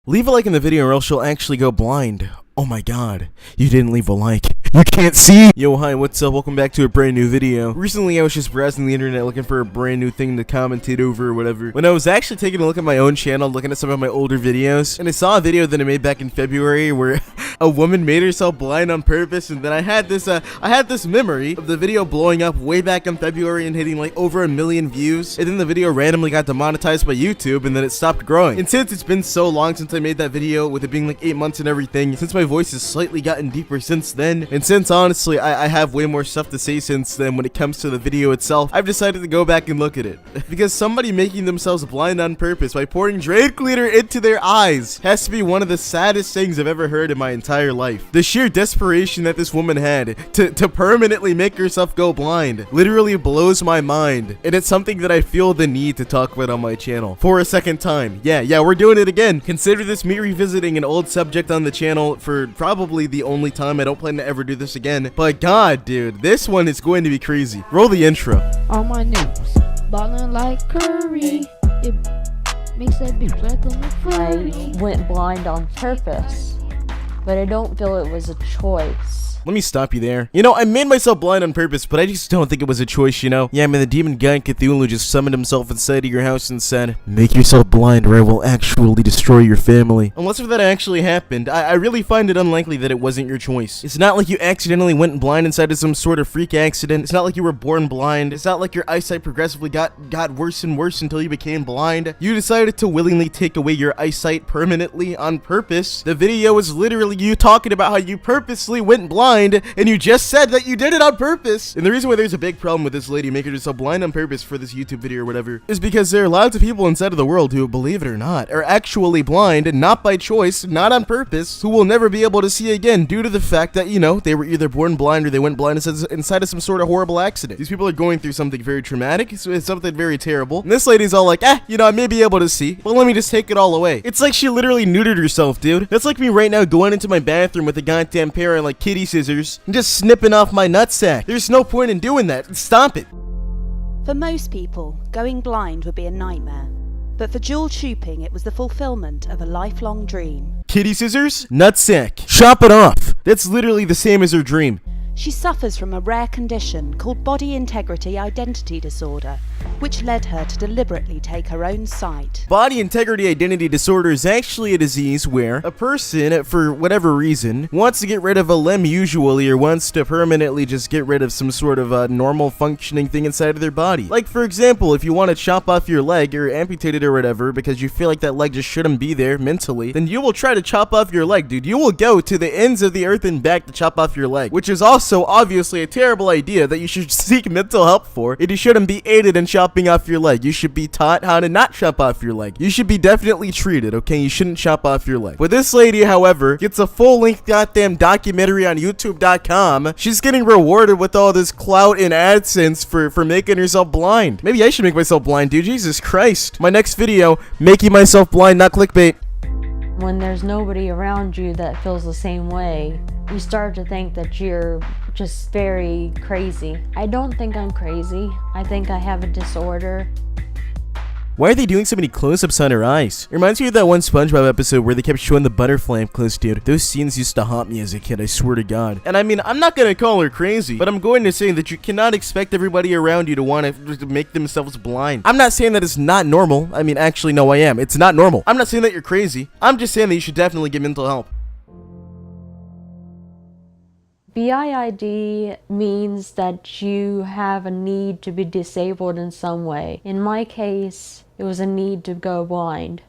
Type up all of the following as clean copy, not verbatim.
Leave a like in the video or else you'll actually go blind. Oh my god, you didn't leave a like. You can't see! Yo, hi, what's up? Welcome back to a brand new video. Recently, I was just browsing the internet looking for a brand new thing to commentate over or whatever. When I was actually taking a look at my own channel, looking at some of my older videos, and I saw a video that I made back in February where a woman made herself blind on purpose, and then I had this memory of the video blowing up way back in February and hitting like over 1 million views, and then the video randomly got demonetized by YouTube, and then it stopped growing. And since it's been so long since I made that video, with it being like 8 months and everything, since my voice has slightly gotten deeper since then, and since honestly I have way more stuff to say since then when it comes to the video itself, I've decided to go back and look at it. Because somebody making themselves blind on purpose by pouring drain cleaner into their eyes has to be one of the saddest things I've ever heard in my entire life. The sheer desperation that this woman had to permanently make herself go blind literally blows my mind, and it's something that I feel the need to talk about on my channel for a second time. Yeah, we're doing it again. Consider this me revisiting an old subject on the channel for probably the only time. I don't plan to ever do this again, but god dude, this one is going to be crazy. Roll the intro. On my news, ballin' like Curry, it makes that bitch like a McFlurry. I went blind on purpose, but I don't feel it was a choice. Let me stop you there. You know, I made myself blind on purpose, but I just don't think it was a choice, you know? Yeah, I mean, the demon guy Cthulhu just summoned himself inside of your house and said, make yourself blind or I will actually destroy your family. Unless if that actually happened, I really find it unlikely that it wasn't your choice. It's not like you accidentally went blind inside of some sort of freak accident. It's not like you were born blind. It's not like your eyesight progressively got worse and worse until you became blind. You decided to willingly take away your eyesight permanently on purpose. The video is literally you talking about how you purposely went blind, and you just said that you did it on purpose. And the reason why there's a big problem with this lady making herself blind on purpose for this YouTube video or whatever is because there are lots of people inside of the world who, believe it or not, are actually blind, not by choice, not on purpose, who will never be able to see again due to the fact that, you know, they were either born blind or they went blind inside of some sort of horrible accident. These people are going through something very traumatic, it's something very terrible, and this lady's all like, you know, I may be able to see, but let me just take it all away. It's like she literally neutered herself, dude. That's like me right now going into my bathroom with a goddamn pair of like kitty scissors and just snipping off my nutsack. There's no point in doing that. Stop it. For most people, going blind would be a nightmare. But for Jewel Chooping, it was the fulfillment of a lifelong dream. Kitty scissors? Nutsack. Chop it off. That's literally the same as her dream. She suffers from a rare condition called body integrity identity disorder, which led her to deliberately take her own sight. Body integrity identity disorder is actually a disease where a person, for whatever reason, wants to get rid of a limb usually, or wants to permanently just get rid of some sort of normal functioning thing inside of their body. Like, for example, if you want to chop off your leg or amputate it or whatever because you feel like that leg just shouldn't be there mentally, then you will try to chop off your leg, dude. You will go to the ends of the earth and back to chop off your leg, which is also obviously a terrible idea that you should seek mental help for, and you shouldn't be aided in chopping off your leg. You should be taught how to not chop off your leg. You should be definitely treated, okay? You shouldn't chop off your leg. But this lady, however, gets a full-length goddamn documentary on YouTube.com. She's getting rewarded with all this clout and AdSense for making herself blind. Maybe I should make myself blind, dude. Jesus Christ. My next video, making myself blind, not clickbait. When there's nobody around you that feels the same way, you start to think that you're just very crazy. I don't think I'm crazy. I think I have a disorder. Why are they doing so many close-ups on her eyes? It reminds me of that one SpongeBob episode where they kept showing the butterfly up close, dude. Those scenes used to haunt me as a kid, I swear to God. And I mean, I'm not gonna call her crazy, but I'm going to say that you cannot expect everybody around you to want to make themselves blind. I'm not saying that it's not normal. I mean, actually, no, I am. It's not normal. I'm not saying that you're crazy. I'm just saying that you should definitely get mental help. BIID means that you have a need to be disabled in some way. In my case, it was a need to go blind.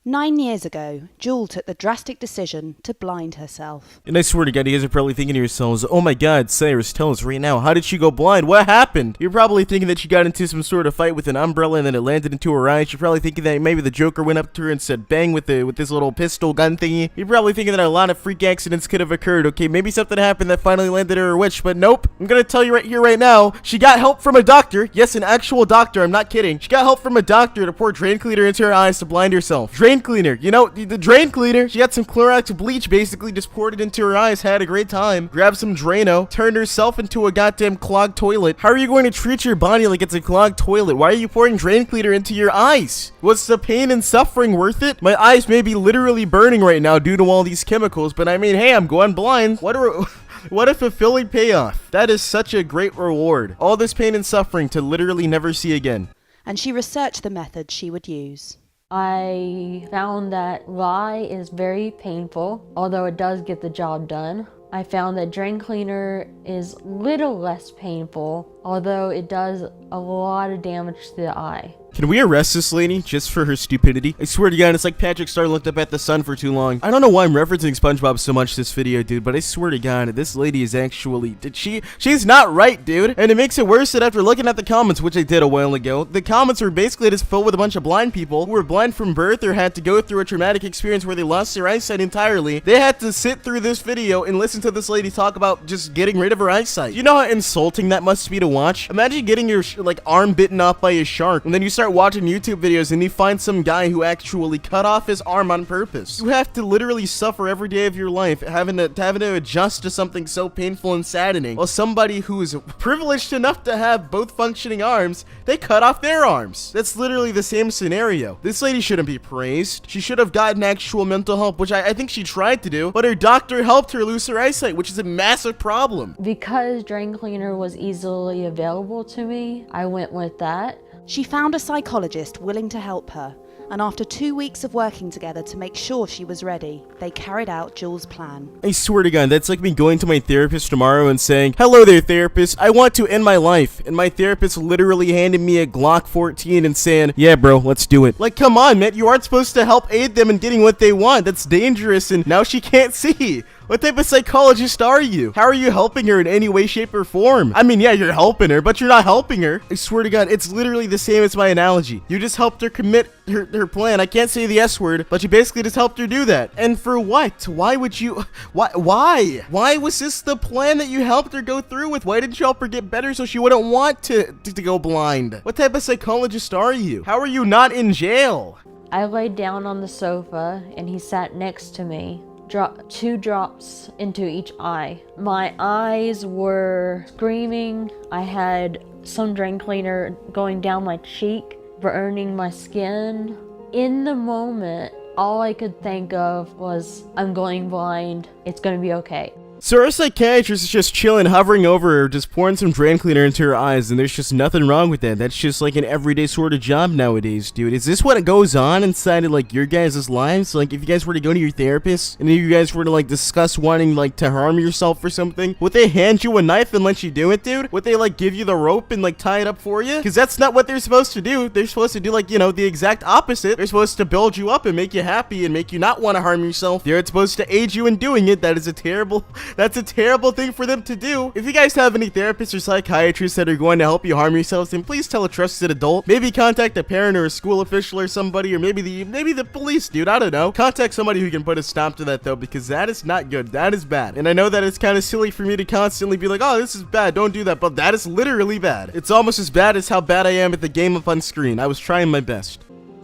9 years ago, Jewel took the drastic decision to blind herself. And I swear to God, you guys are probably thinking to yourselves, oh my God, Cyrus, tell us right now, how did she go blind? What happened? You're probably thinking that she got into some sort of fight with an umbrella and then it landed into her eyes. You're probably thinking that maybe the Joker went up to her and said bang with this little pistol gun thingy. You're probably thinking that a lot of freak accidents could have occurred. Okay, maybe something happened that finally landed her a witch, but nope. I'm gonna tell you right here, right now, she got help from a doctor. Yes, an actual doctor, I'm not kidding. She got help from a doctor to pour drain cleaner into her eyes to blind herself. Drain drain cleaner. You know, the drain cleaner. She had some Clorox bleach, basically just poured it into her eyes, had a great time, grabbed some Drano, turned herself into a goddamn clogged toilet. How are you going to treat your body like it's a clogged toilet? Why are you pouring drain cleaner into your eyes? Was the pain and suffering worth it? My eyes may be literally burning right now due to all these chemicals, but I mean, hey, I'm going blind. What a fulfilling payoff. That is such a great reward. All this pain and suffering to literally never see again. And she researched the methods she would use. I found that lye is very painful, although it does get the job done. I found that drain cleaner is little less painful, although it does a lot of damage to the eye. Can we arrest this lady just for her stupidity? I swear to God, it's like Patrick Star looked up at the sun for too long. I don't know why I'm referencing SpongeBob so much this video, dude, but I swear to God, this lady is actually... She's not right, dude. And it makes it worse that after looking at the comments, which I did a while ago, the comments were basically just filled with a bunch of blind people who were blind from birth or had to go through a traumatic experience where they lost their eyesight entirely. They had to sit through this video and listen to this lady talk about just getting rid of her eyesight. You know how insulting that must be to watch? Imagine getting your, arm bitten off by a shark, and then you start watching YouTube videos and you find some guy who actually cut off his arm on purpose. You have to literally suffer every day of your life having to adjust to something so painful and saddening, while somebody who is privileged enough to have both functioning arms, they cut off their arms. That's literally the same scenario. This lady shouldn't be praised. She should have gotten actual mental help, which I think she tried to do, but her doctor helped her lose her eyesight, which is a massive problem. Because drain cleaner was easily available to me, I went with that. She found a psychologist willing to help her, and after 2 weeks of working together to make sure she was ready, they carried out Jules' plan. I swear to God, that's like me going to my therapist tomorrow and saying, "Hello there, therapist, I want to end my life," and my therapist literally handed me a Glock 14 and saying, "Yeah, bro, let's do it." Like, come on, man, you aren't supposed to help aid them in getting what they want. That's dangerous, and now she can't see. What type of psychologist are you? How are you helping her in any way, shape, or form? I mean, yeah, you're helping her, but you're not helping her. I swear to God, it's literally the same as my analogy. You just helped her commit her plan. I can't say the S word, but you basically just helped her do that. And for what? Why would you? Why? Why was this the plan that you helped her go through with? Why didn't you help her get better so she wouldn't want to go blind? What type of psychologist are you? How are you not in jail? I laid down on the sofa and he sat next to me. Dropped 2 drops into each eye. My eyes were screaming. I had some drain cleaner going down my cheek, burning my skin. In the moment, all I could think of was, I'm going blind. It's gonna be okay. So our psychiatrist is just chilling, hovering over her, just pouring some drain cleaner into her eyes, and there's just nothing wrong with that. That's just like an everyday sort of job nowadays, dude. Is this what goes on inside of like your guys' lives? Like, if you guys were to go to your therapist and you guys were to like discuss wanting like to harm yourself or something, would they hand you a knife and let you do it, dude? Would they like give you the rope and like tie it up for you? Because that's not what they're supposed to do. They're supposed to do like, you know, the exact opposite. They're supposed to build you up and make you happy and make you not want to harm yourself. They're supposed to aid you in doing it. That's a terrible thing for them to do. If you guys have any therapists or psychiatrists that are going to help you harm yourselves, then please tell a trusted adult. Maybe contact a parent or a school official or somebody, or maybe the police, dude. I don't know. Contact somebody who can put a stop to that, though, because that is not good. That is bad. And I know that it's kind of silly for me to constantly be like, oh, this is bad, don't do that, but that is literally bad. It's almost as bad as how bad I am at the game of Unscreen. I was trying my best.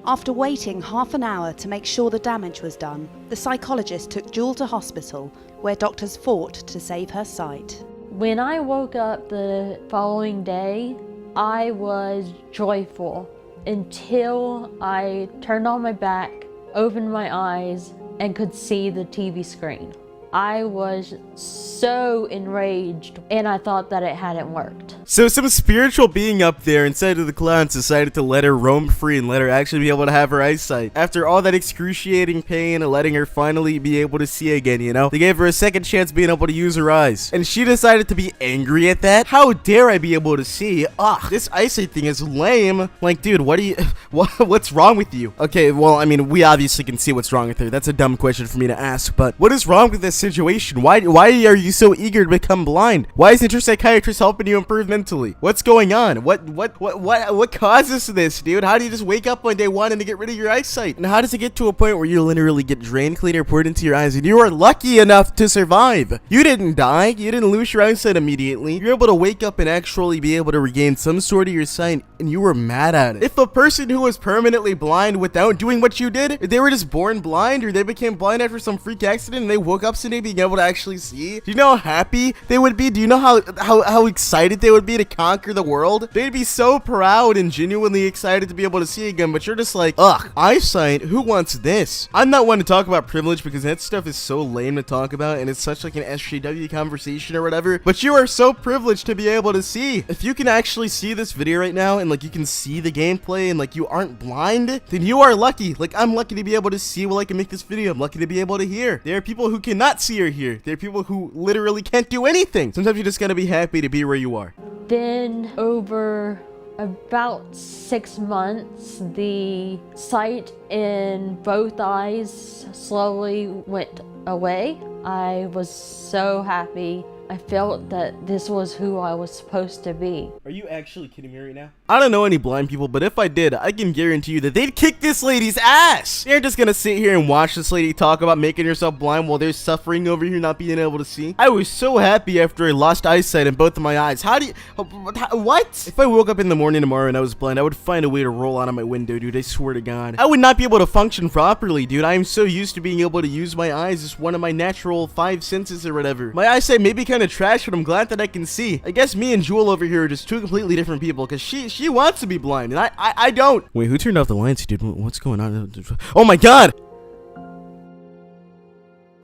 After waiting half an hour to make sure the damage was done, the psychologist took Jewel to hospital, where doctors fought to save her sight. When I woke up the following day, I was joyful until I turned on my back, opened my eyes, and could see the TV screen. I was so enraged, and I thought that it hadn't worked. So some spiritual being up there inside of the clouds decided to let her roam free and let her actually be able to have her eyesight. After all that excruciating pain and letting her finally be able to see again, you know? They gave her a second chance being able to use her eyes. And she decided to be angry at that? How dare I be able to see? Ugh, this eyesight thing is lame. Like, dude, what's wrong with you? Okay, well, I mean, we obviously can see what's wrong with her. That's a dumb question for me to ask, but what is wrong with this situation? Why are you so eager to become blind? Why isn't your psychiatrist helping you improve mentally? What's going on? What causes this, dude? How do you just wake up one day wanting to get rid of your eyesight? And how does it get to a point where you literally get drain cleaner poured into your eyes and you are lucky enough to survive? You didn't die. You didn't lose your eyesight immediately. You're able to wake up and actually be able to regain some sort of your sight, and you were mad at it. If a person who was permanently blind without doing what you did, if they were just born blind or they became blind after some freak accident and they woke up someday being able to actually see, do you know how happy they would be? Do you know how excited they would be to conquer the world? They'd be so proud and genuinely excited to be able to see again, but you're just like, ugh, eyesight, who wants this? I'm not one to talk about privilege because that stuff is so lame to talk about and it's such like an SJW conversation or whatever, but you are so privileged to be able to see. If you can actually see this video right now and like you can see the gameplay and like you aren't blind, then you are lucky. Like I'm lucky to be able to see while I can make this video. I'm lucky to be able to hear. There are people who cannot see or hear. There are people who literally can't do anything. Sometimes you just gotta be happy to be where you are. Then over about 6 months, the sight in both eyes slowly went away. I was so happy. I felt that this was who I was supposed to be. Are you actually kidding me right now? I don't know any blind people, but if I did, I can guarantee you that they'd kick this lady's ass. They're just gonna sit here and watch this lady talk about making herself blind while they're suffering over here not being able to see. I was so happy after I lost eyesight in both of my eyes. What? If I woke up in the morning tomorrow and I was blind, I would find a way to roll out of my window, dude. I swear to God. I would not be able to function properly, dude. I am so used to being able to use my eyes as one of my natural 5 senses or whatever. My eyesight may be kind of trash, but I'm glad that I can see. I guess me and Jewel over here are just two completely different people because she wants to be blind and I don't. Wait, who turned off the lights, dude? What's going on? Oh my God!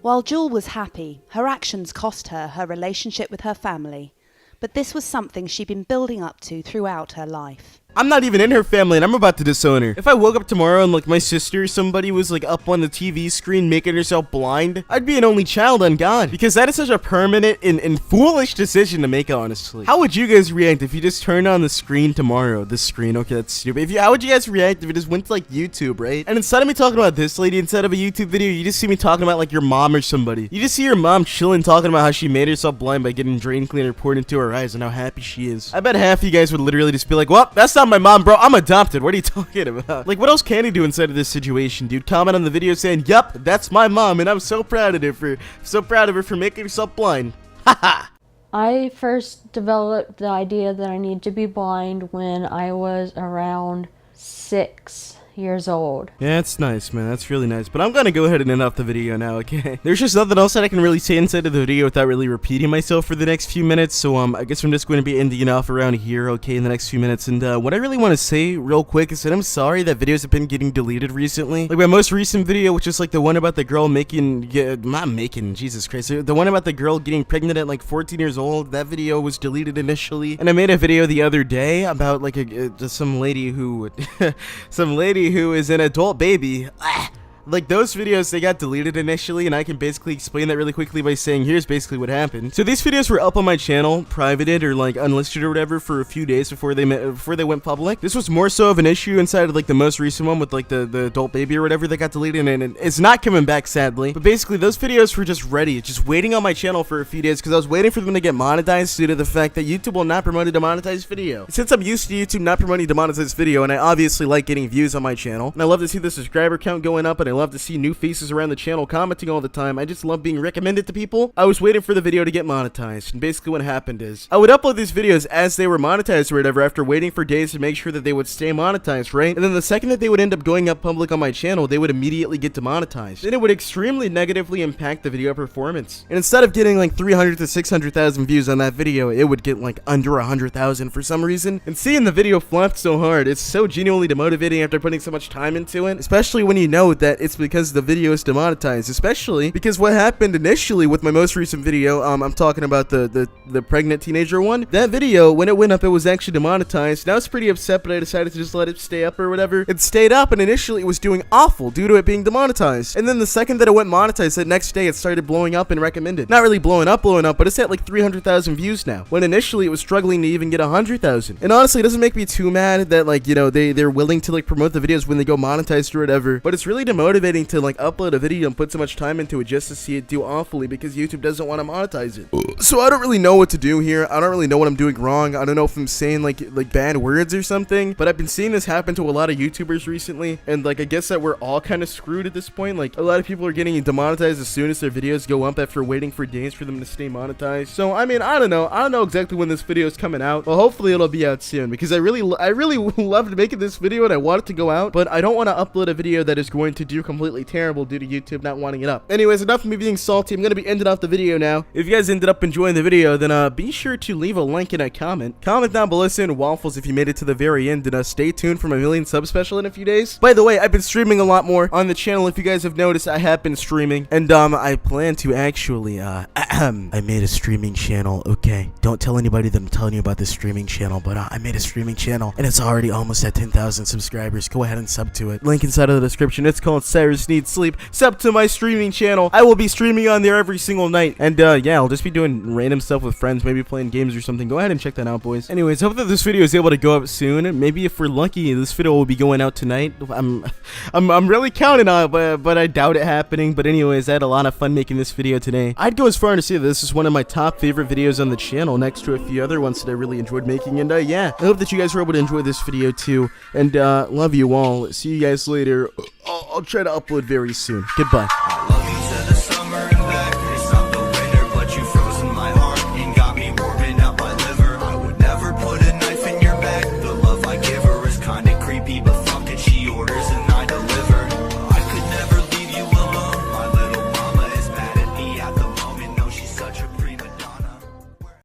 While Jewel was happy, her actions cost her her relationship with her family. But this was something she'd been building up to throughout her life. I'm not even in her family and I'm about to disown her. If I woke up tomorrow and like my sister or somebody was like up on the TV screen making herself blind, I'd be an only child on God, because that is such a permanent and foolish decision to make, honestly. How would you guys react if you just turned on the screen tomorrow? The screen, okay, that's stupid. How would you guys react if it just went to like YouTube, right? And instead of me talking about this lady, instead of a YouTube video, you just see me talking about like your mom or somebody. You just see your mom chilling talking about how she made herself blind by getting drain cleaner poured into her eyes and how happy she is. I bet half of you guys would literally just be like, well, that's not my mom, bro. I'm adopted. What are you talking about? Like, what else can he do inside of this situation, dude? Comment on the video saying, "Yup, that's my mom, and I'm so proud of her for making herself blind." Haha. I first developed the idea that I need to be blind when I was around 6 years old. Yeah, that's nice, man. That's really nice. But I'm gonna go ahead and end off the video now, okay? There's just nothing else that I can really say inside of the video without really repeating myself for the next few minutes. So, I guess I'm just going to be ending it off around here, okay, in the next few minutes. And, what I really want to say real quick is that I'm sorry that videos have been getting deleted recently. Like, my most recent video, which is, like, the one about the girl Jesus Christ. The one about the girl getting pregnant at, like, 14 years old. That video was deleted initially. And I made a video the other day about, like, some lady who is an adult baby. Like, those videos, they got deleted initially, and I can basically explain that really quickly by saying, here's basically what happened. So these videos were up on my channel, privated or like unlisted or whatever, for a few days before they went public. This was more so of an issue inside of like the most recent one with like the adult baby or whatever that got deleted, and it's not coming back, sadly. But basically, those videos were just ready, just waiting on my channel for a few days because I was waiting for them to get monetized due to the fact that YouTube will not promote a demonetized video. Since I'm used to YouTube not promoting demonetized video, and I obviously like getting views on my channel, and I love to see the subscriber count going up, and I love to see new faces around the channel commenting all the time. I just love being recommended to people. I was waiting for the video to get monetized, and basically what happened is I would upload these videos as they were monetized or whatever after waiting for days to make sure that they would stay monetized, right? And then the second that they would end up going up public on my channel, they would immediately get demonetized. Then it would extremely negatively impact the video performance. And instead of getting like 300 to 600,000 views on that video, it would get like under 100,000 for some reason. And seeing the video flop so hard, it's so genuinely demotivating after putting so much time into it, especially when you know that it's because the video is demonetized, especially because what happened initially with my most recent video, I'm talking about the pregnant teenager one. That video, when it went up, it was actually demonetized, and I was pretty upset, but I decided to just let it stay up or whatever. It stayed up, and initially it was doing awful due to it being demonetized, and then the second that it went monetized, that next day it started blowing up and recommended. Not really blowing up, but it's at like 300,000 views now, when initially it was struggling to even get 100,000. And honestly, it doesn't make me too mad that, like, you know, they're willing to like promote the videos when they go monetized or whatever, but it's really demotivating motivating to like upload a video and put so much time into it just to see it do awfully because YouTube doesn't want to monetize it. So I don't really know what to do here. I don't really know what I'm doing wrong. I don't know if I'm saying like bad words or something, but I've been seeing this happen to a lot of YouTubers recently, and like I guess that we're all kind of screwed at this point. Like a lot of people are getting demonetized as soon as their videos go up after waiting for days for them to stay monetized. So I mean, I don't know exactly when this video is coming out, but hopefully it'll be out soon because I really loved making this video and I want it to go out, but I don't want to upload a video that is going to do completely terrible due to YouTube not wanting it up. Anyways, enough of me being salty. I'm gonna be ending off the video now. If you guys ended up enjoying the video, then be sure to leave a like and a comment. Comment down below saying waffles if you made it to the very end, and stay tuned for my 1,000,000 sub special in a few days. By the way, I've been streaming a lot more on the channel. If you guys have noticed, I have been streaming, and I plan to actually I made a streaming channel. Okay, don't tell anybody that I'm telling you about this streaming channel, but I made a streaming channel and it's already almost at 10,000 subscribers. Go ahead and sub to it. Link inside of the description. It's called Cyrus Needs Sleep. Sub to my streaming channel. I will be streaming on there every single night, and yeah, I'll just be doing random stuff with friends, maybe playing games or something. Go ahead and check that out, boys. Anyways, hope that this video is able to go up soon. Maybe if we're lucky, this video will be going out tonight. I'm really counting on it, but I doubt it happening. But anyways, I had a lot of fun making this video today. I'd go as far as to say that this is one of my top favorite videos on the channel, next to a few other ones that I really enjoyed making. And yeah, I hope that you guys were able to enjoy this video too. And love you all. See you guys later. I'll try to upload very soon. Goodbye.